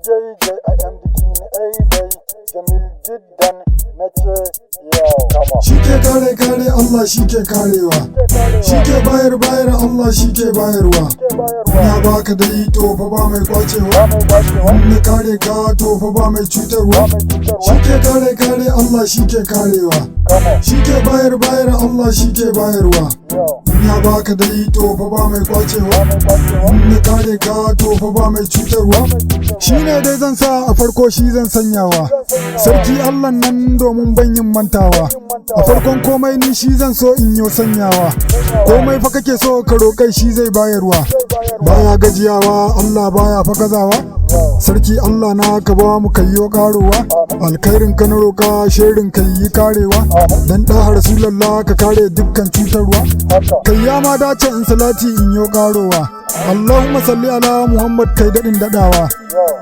JJ I am the king Aizai Jamil Jiddan nace yau kama. Shi ke kare Allah shi ke karewa. Shi ke bayar Allah shi ke bayarwa. Ya baka dai to fa ba mai kwacewa. Ne kare ka to fa ba mai cutarwa. Shi ke kare Allah shi ke karewa. Shi ke bayar Allah shi ke bayarwa. Ya baka dai to fa ba mai kwacewa. Ne kare ka to fa ba mai cutarwa. Shi ne dai zan sa a farko shi zan sanyawa. Sarki Allah nan domin ban yin mantawa. A farkon komai ni shi zan so in yo sanyawa. Komai fa kake so ka roƙai shi zai bayarwa. Baya gajiyawa Allah baya fa gazawa. Sarki Allah na ka ba mu kayyo karowa. Alkhairin ka na roƙa shirin kai yi karewa. Dan da Rasulullah ka kare dukkan cutarwa. Kayyama dace in salati in yo karowa. Allahumma salli ala Muhammad kai dadin dadawa.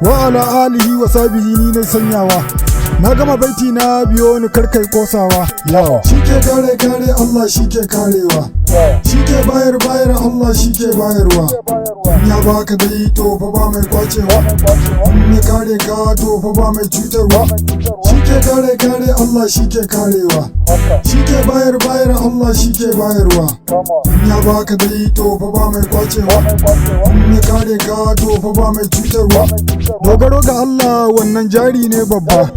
Wa ala alihi wa sahbihi ni ne sanyawa. Na gama baiti na biyo ni karkai kosawa. Shi ke kare Allah shi ke karewa. Shi ke bayar Allah shi ke bayarwa. Ya baka dai to fa ba mai kwacewa. Ne kare ka to fa ba mai cutarwa. Shi ke kare Allah shi ke karewa. Shi ke bayar Allah shi ke bayarwa. Ya baka dai to fa ba mai kwacewa. Ne kare ka to fa ba mai cutarwa. Dogaro ga Allah wannan jari ne babba.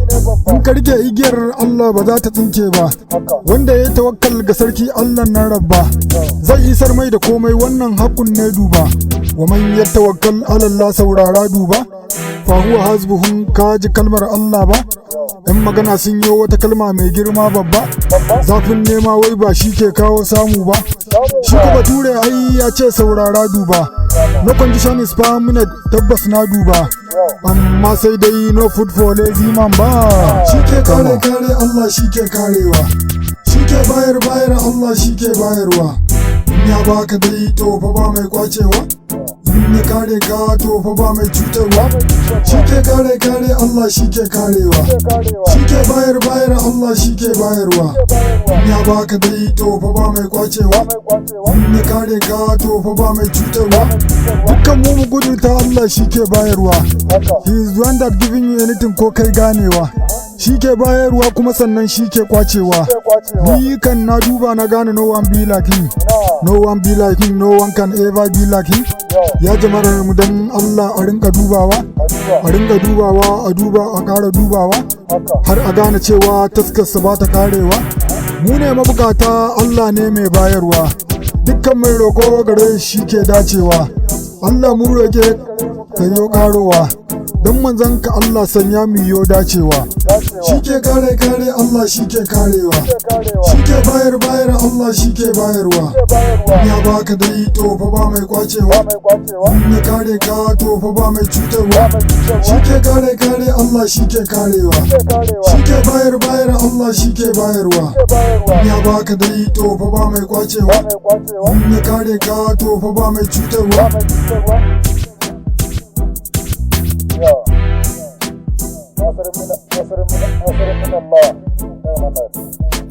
In ka rike igiyar Allah ba za ta tsinke ba. Wanda ya tawakkal ga sarki Allah na rabba zai isar mai da komai wannan haƙun ne duba. Wa man yatawakkal ala Allah saurara duba. Fa huwa hasbuhun kaji kalmar Allah ba. In magana sun yi wata kalma mai girma babba. Zafin nema wai ba shi ke kawo samu ba. Shi kuma ture ai ya ce saurara duba. No condition is permanent tabbas na duba. Amma sai dai no food for lazy man ba. Shi ke kare Allah shi ke karewa. Shi ke bayar Allah shi ke bayarwa. Ya baka dai to fa ba mai kwacewa. Ne kare ka to fa ba mai cutarwa. Shi ke kare Allah shi ke karewa. Shi ke bayar Allah shi ke bayarwa. Ya baka dai to fa ba mai kwacewa. Ne kare ka to fa ba mai cutarwa. Dukkan mu gudu ta Allah shi ke bayarwa. He is the one that giving you anything ko kai ganewa. Shi ke bayarwa kuma sannan shi ke kwacewa. Ni kan na duba na gane no one be like him. No one be like him, no one can ever be like him. Ya jama'ar mu dan Allah a rinka dubawa. A rinka dubawa, a duba a ƙara dubawa. Har a gane cewa taskarsa ba ta karewa. Mu ne mabukata Allah ne mai bayarwa. Dukkan mai roƙo gare shi ke dacewa. Allah mu roƙe ka yo ƙarowa. Don manzan ka Allah sanya mu yo dacewa. Shi ke kare Allah shi ke karewa. Shi ke bayar Allah shi ke bayarwa. Ya baka dai to fa ba mai kwacewa. Ne kare ka to fa ba mai cutarwa. Shi ke kare Allah shi ke karewa. Shi ke bayar Allah shi ke bayarwa. Ya baka dai to fa ba mai kwacewa. Ne kare ka to fa ba mai cutarwa. ناصر من الله